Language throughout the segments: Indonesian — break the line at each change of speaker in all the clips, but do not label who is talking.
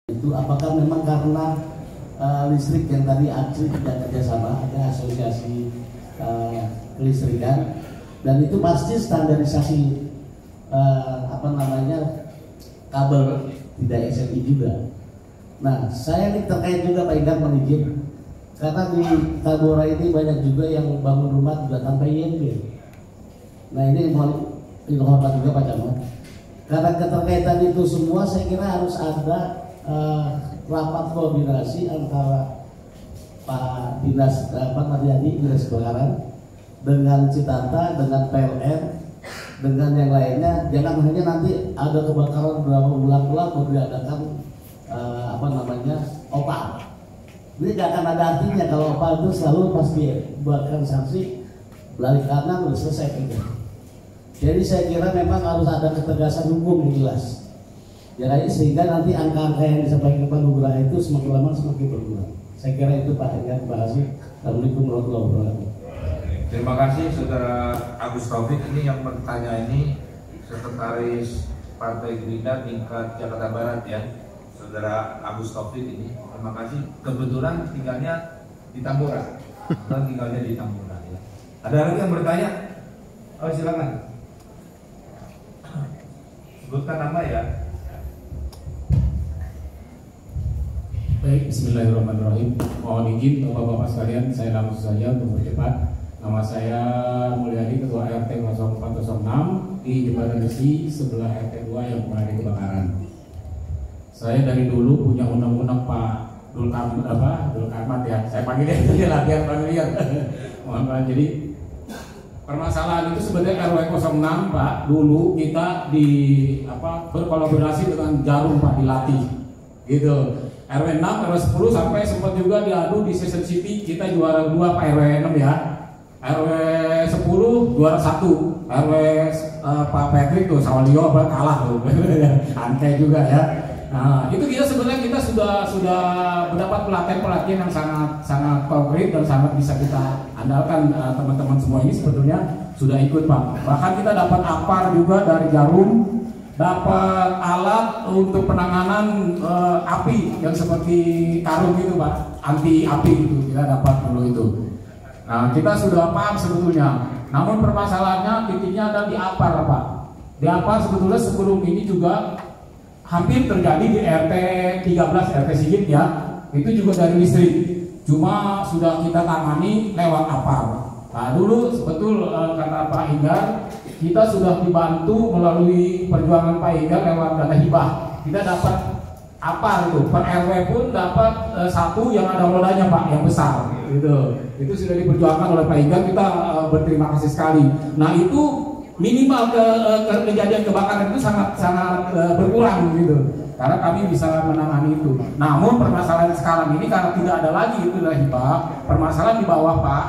Itu apakah memang karena listrik yang tadi ACRI tidak kerjasama, ada asosiasi kelistrikan, dan itu pasti standarisasi kabel tidak SMI juga. Nah, saya ini terkait juga Pak Idam menizin, karena di Tambora ini banyak juga yang bangun rumah juga tanpa IMB. Nah, ini mohon dihormat juga Pak Camat. Karena keterkaitan itu semua, saya kira harus ada rapat koordinasi antara Pak Dinas Dinas Kebakaran dengan Citata, dengan PLN, dengan yang lainnya. Jangan hanya nanti ada kebakaran berapa bulan-bulan baru diadakan OPA. Ini gak akan ada artinya kalau OPA itu selalu pasti buatkan sanksi balik kanan udah selesai kerja. Jadi saya kira memang harus ada ketegasan hukum yang jelas. Jadi sehingga nanti angka-angka yang disampaikan Pak Nugraha itu semakin lama semakin berkurang. Saya kira itu Pak Edgar. Terima kasih. Assalamualaikum warahmatullahi wabarakatuh.
Terima kasih Saudara Agus Taufik. Ini yang bertanya ini Sekretaris Partai Gerindra tingkat Jakarta Barat ya, Saudara Agus Taufik ini. Terima kasih. Kebetulan tinggalnya di Tambora. Ya. Ada lagi yang bertanya? Oh silakan. Sebutkan nama ya.
Baik, bismillahirrahmanirrahim. Mohon izin Bapak-Bapak sekalian, saya langsung saja untuk bercepat. Nama saya Mulyadi, Ketua RT 0406 di Jembatan Besi sebelah RT 2 yang mengalami kebakaran. Saya dari dulu punya undang-undang Pak Dul Karmat ya. Saya panggil dia latihan familiar. Mohon maaf. Jadi permasalahan itu sebenarnya RW 06 Pak. Dulu kita berkolaborasi dengan Jarum Pak, dilatih gitu. RW 6, RW 10 sampai sempat juga diadu di Season City, kita juara 2 Pak RW 6 ya. RW 10 juara 1. RW Pak Patrick tuh Sawalio kalah tuh. Antai juga ya. Nah, itu sebenarnya kita sudah mendapat pelatihan yang sangat konkret dan sangat bisa kita andalkan. Teman-teman semua ini sebetulnya sudah ikut Pak. Bahkan kita dapat APAR juga dari Jarum, dapat alat untuk penanganan api yang seperti karung itu Pak, anti api itu kita dapat dulu itu. Nah, kita sudah paham sebetulnya. Namun permasalahannya titiknya ada di APAR Pak. Di APAR sebetulnya sebelum ini juga hampir terjadi di RT 13 RT Sigit ya. Itu juga dari listrik. Cuma sudah kita tangani lewat APAR. Nah, dulu sebetul kata Pak Inggar, kita sudah dibantu melalui perjuangan Pak Inggar lewat dana hibah. Kita dapat APAR itu, per RW pun dapat satu yang ada rodanya Pak, yang besar gitu. Itu sudah diperjuangkan oleh Pak Inggar, kita berterima kasih sekali. Nah, itu minimal kejadian kebakaran itu sangat berkurang gitu. Karena kami bisa menangani itu. Namun permasalahan sekarang ini karena tidak ada lagi itu dana hibah, permasalahan di bawah Pak.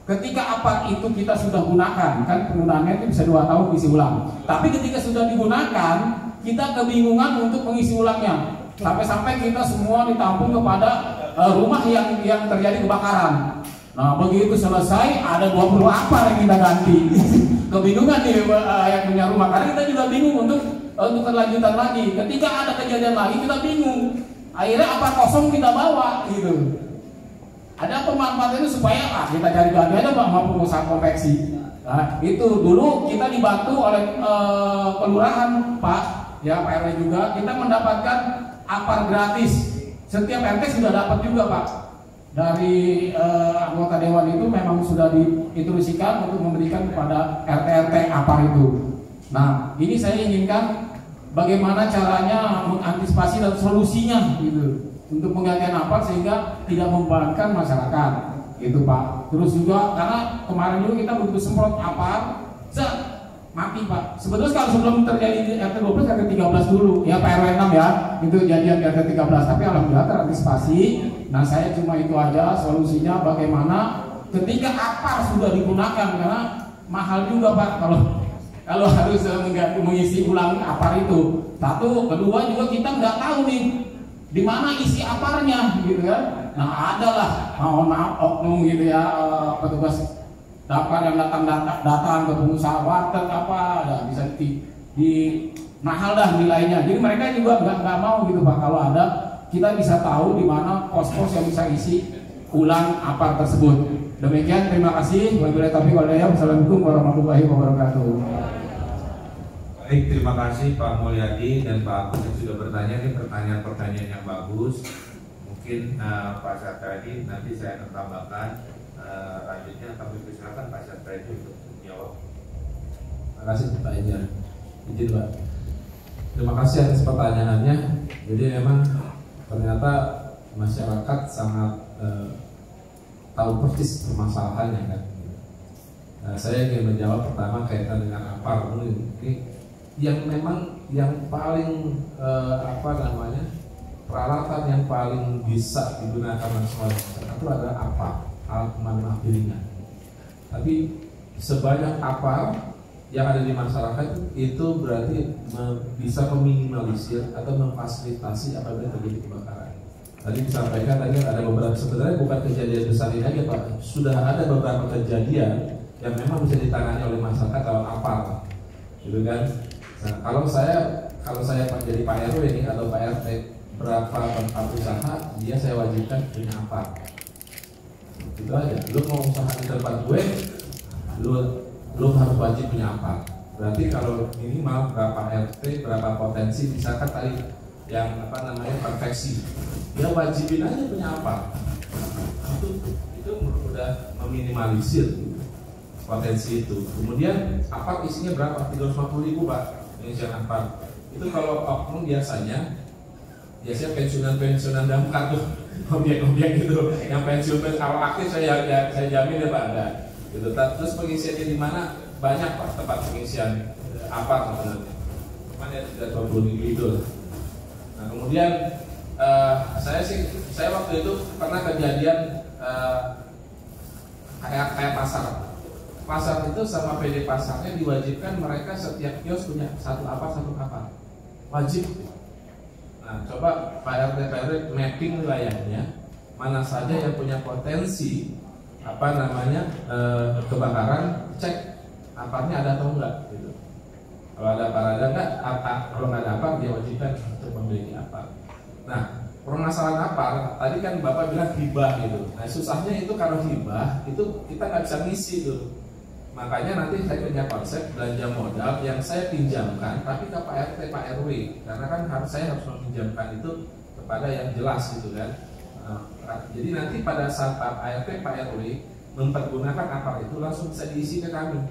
Ketika APAR itu kita sudah gunakan, kan penggunaannya itu bisa 2 tahun isi ulang. Tapi ketika sudah digunakan, kita kebingungan untuk mengisi ulangnya. Sampai-sampai kita semua ditampung kepada rumah yang terjadi kebakaran. Nah, begitu selesai ada 20 APAR yang kita ganti. Kebingungan nih yang punya rumah, karena kita juga bingung untuk kelanjutan lagi. Ketika ada kejadian lagi kita bingung. Akhirnya APAR kosong kita bawa gitu. Ada pemanfaatan itu supaya kita cari ganti aja Pak, mampu pengusaha konveksi. Nah, itu dulu kita dibantu oleh kelurahan Pak, ya Pak RW juga. Kita mendapatkan APAR gratis. Setiap RT sudah dapat juga Pak. Dari anggota dewan itu memang sudah diinstruksikan untuk memberikan kepada RT-RT APAR itu. Nah, ini saya inginkan bagaimana caranya mengantisipasi dan solusinya gitu. Untuk penggantian APAR sehingga tidak membebankan masyarakat gitu Pak. Terus juga karena kemarin juga kita begitu semprot APAR mati Pak. Sebetulnya kalau sebelum terjadi di RT 12 RT 13 dulu ya Pak RW 6 ya, itu jadian di RT 13, tapi alhamdulillah terantisipasi. Nah, saya cuma itu aja solusinya, bagaimana ketika APAR sudah digunakan, karena mahal juga Pak kalau harus mengisi ulang APAR itu. Satu, kedua juga kita nggak tahu nih di mana isi APAR-nya gitu kan. Nah, adalah mohon maaf oknum gitu ya, petugas dapur yang datang ke pengusaha warteg bisa di mahal dah nilainya. Jadi mereka juga nggak mau gitu Pak kalau ada kita bisa tahu di mana pos-pos yang bisa isi ulang APAR tersebut. Demikian, terima kasih. Wabillahi taufiq wal hidayah. Wassalamualaikum warahmatullahi wabarakatuh.
Baik, terima kasih Pak Mulyadi dan Pak Agus yang sudah bertanya. Ini pertanyaan-pertanyaan yang bagus. Mungkin Pak Satradi nanti saya akan tambahkan lanjutnya. Kami persilakan Pak Satradi untuk menjawab.
Terima kasih Pak Injar. Izin Pak. Terima kasih atas pertanyaannya. Jadi memang ternyata masyarakat sangat tahu persis permasalahannya kan. Saya ingin menjawab pertama kaitan dengan APAR dulu. Ini yang memang yang paling peralatan yang paling bisa digunakan oleh semua masyarakat itu adalah APAR, alat pemadam api ringan. Tapi sebanyak APAR yang ada di masyarakat itu berarti bisa meminimalisir atau memfasilitasi apabila terjadi kebakaran. Tadi disampaikan tadi ada beberapa, sebenarnya bukan kejadian besar ini aja Pak, sudah ada beberapa kejadian yang memang bisa ditangani oleh masyarakat lewat APAR, gitu kan. Nah, kalau saya jadi Pak RW ini atau Pak RT, berapa tempat usaha dia saya wajibkan punya APAR. Itu aja. Lu mau usaha di tempat gue, lu harus wajib punya APAR. Berarti kalau minimal berapa RT, berapa potensi, misalkan tadi yang perfeksi, dia wajibin aja punya APAR. Itu udah meminimalisir potensi itu. Kemudian APAR isinya berapa? 350.000 Pak. Indonesia APAR. Itu kalau oknum biasanya pensiunan damkar tuh, objek-objek itu yang pensiun kalau aktif saya jamin ya Pak ada. Gitu. Terus pengisiannya di mana? Banyak Pak tempat pengisian APAR sebenarnya. Cuman ya tidak 20.000 itu. Nah kemudian saya waktu itu pernah kejadian kayak pasar itu sama PD pasarnya diwajibkan mereka setiap kios punya satu APAR wajib. Nah coba Pak RT mapping wilayahnya mana saja yang punya potensi kebakaran, cek APARnya ada atau enggak gitu. Kalau ada APAR ada enggak, kalau nggak ada APAR dia wajibkan untuk memiliki APAR. Nah permasalahan APAR tadi kan Bapak bilang hibah gitu. Nah susahnya itu kalau hibah itu kita nggak bisa ngisi tuh. Makanya nanti saya punya konsep belanja modal yang saya pinjamkan tapi ke Pak RT, Pak RW, karena kan saya harus meminjamkan itu kepada yang jelas gitu kan. Jadi nanti pada saat Pak RT, Pak RW mempergunakan APAR itu langsung bisa diisi ke kami.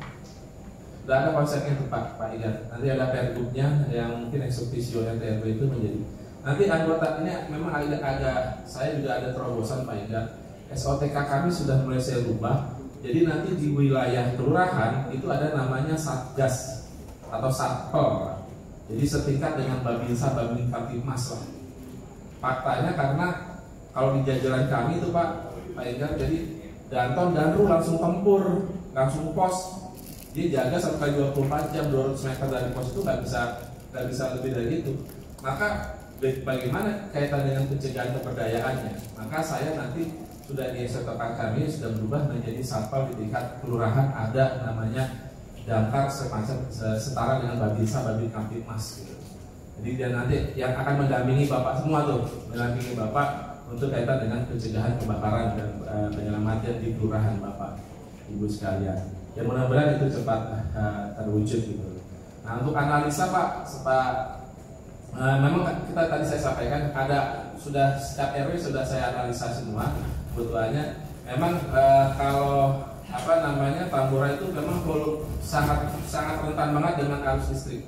Sudah ada konsepnya itu Pak Igan. Nanti ada pergubnya yang mungkin eksekutif RT RW itu menjadi. Nanti anggotanya memang agak saya juga ada terobosan Pak Igan. SOTK kami sudah mulai saya rubah. Jadi nanti di wilayah kelurahan itu ada namanya Satgas atau Satpol. Jadi setingkat dengan Babinsa, Babin Kamtipmas lah. Faktanya karena kalau di jajaran kami itu Pak Igan, jadi Danton Danru langsung tempur, langsung pos. Dia jaga sampai 24 jam, 200 meter dari pos itu nggak bisa lebih dari itu. Maka bagaimana kaitan dengan pencegahan keberdayaannya? Maka saya nanti sudah di SOTK kami sudah berubah menjadi satpol di tingkat kelurahan, ada namanya damkar semacam setara dengan Babinsa, Babin Kamtipmas gitu. Jadi dia nanti yang akan mendampingi Bapak semua tuh, mendampingi Bapak untuk kaitan dengan pencegahan kebakaran dan penyelamatan di kelurahan Bapak, Ibu sekalian. Ya mudah-mudahan itu cepat terwujud gitu. Nah untuk analisa Pak, memang kita tadi saya sampaikan sudah setiap RW sudah saya analisa semua. Kebetulannya memang kalau Tambora itu memang sangat rentan banget dengan arus listrik.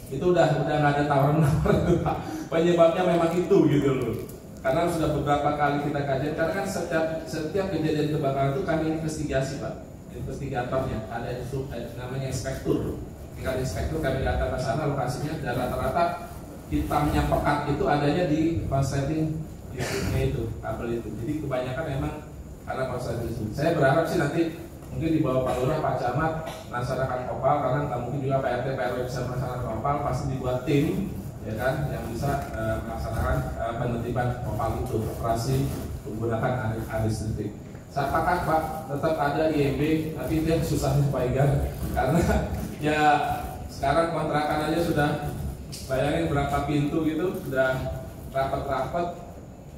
Itu udah nggak ada tawar-menawar Pak. Penyebabnya memang itu gitu loh. Karena sudah beberapa kali kita kajian, karena kan setiap kejadian kebakaran itu kami investigasi Pak. Investigatornya ada namanya inspektur. Tinggal inspektur kami datang ke sana lokasinya dan rata-rata hitamnya pekat itu adanya di konsleting listriknya itu, kabel itu. Jadi kebanyakan memang karena konsleting listrik. Saya berharap sih nanti mungkin di bawah Pak Lurah, Pak Camat melaksanakan kopal, karena nggak mungkin juga Pak RT, Pak RW bisa melaksanakan kopal, pasti dibuat tim, ya kan, yang bisa melaksanakan penertiban kopal itu, operasi menggunakan arus listrik. Saya sepakat Pak, tetap ada IMB, tapi dia susahnya Pak Igan, karena ya sekarang kontrakan aja sudah bayangin berapa pintu gitu, sudah rapat-rapat,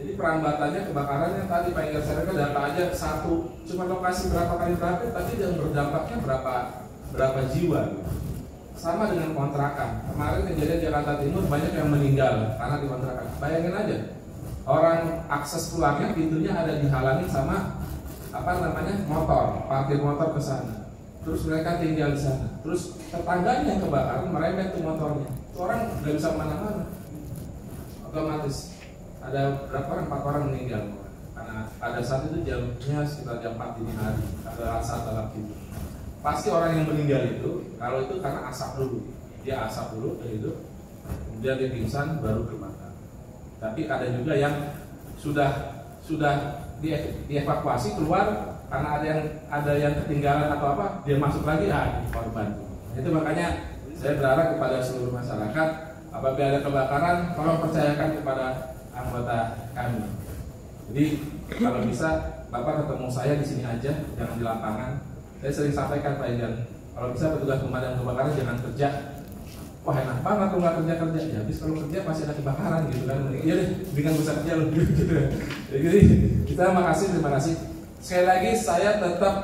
Jadi perambatannya kebakarannya tadi Pak Enggar sampaikan data aja satu, cuma lokasi berapa kali terakhir, tapi yang berdampaknya berapa jiwa. Gitu. Sama dengan kontrakan. Kemarin kejadian Jakarta Timur banyak yang meninggal karena di kontrakan. Bayangin aja, orang akses keluarnya pintunya ada dihalangi sama motor, parkir motor ke sana. Terus mereka tinggal di sana. Terus tetangganya yang kebakaran merembet tuh motornya. Tuh orang nggak bisa kemana-mana. Otomatis ada berapa orang? 4 orang meninggal karena pada saat itu jamnya sekitar jam 4 dini hari, ada asap dalam itu. Pasti orang yang meninggal itu kalau itu karena asap dulu, dia asap dulu dari itu, kemudian dia pingsan baru kebakar. Tapi ada juga yang sudah dievakuasi keluar karena ada yang ketinggalan atau apa, dia masuk lagi korban. Itu makanya saya berharap kepada seluruh masyarakat apabila ada kebakaran tolong percayakan kepada anggota kami. Jadi kalau bisa Bapak ketemu saya di sini aja, jangan di lapangan. Saya sering sampaikan Pak Enggar, kalau bisa petugas pemadam kebakaran jangan kerja. Wah enak banget tuh nggak kerja. Ya habis kalau kerja pasti ada kebakaran gitu kan. Iya deh, dengan bisa kerja loh gitu. Jadi terima kasih. Sekali lagi saya tetap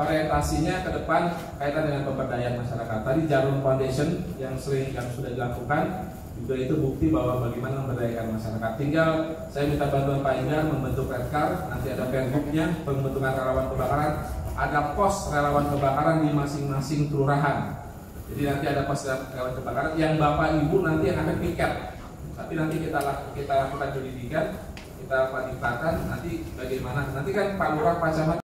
orientasinya ke depan kaitan dengan pemberdayaan masyarakat. Tadi Jarum Foundation yang sudah dilakukan juga itu bukti bahwa bagaimana memberdayakan masyarakat. Tinggal saya minta bantuan Pak Enggar membentuk redcard, nanti ada pergubnya pembentukan relawan kebakaran, ada pos relawan kebakaran di masing-masing kelurahan. Jadi nanti ada pos relawan kebakaran yang Bapak Ibu nanti yang akan piket. Tapi nanti kita lakukan penyelidikan, kita lakukan ikatan, nanti bagaimana? Nanti kan Pak Lurah, Pak Camat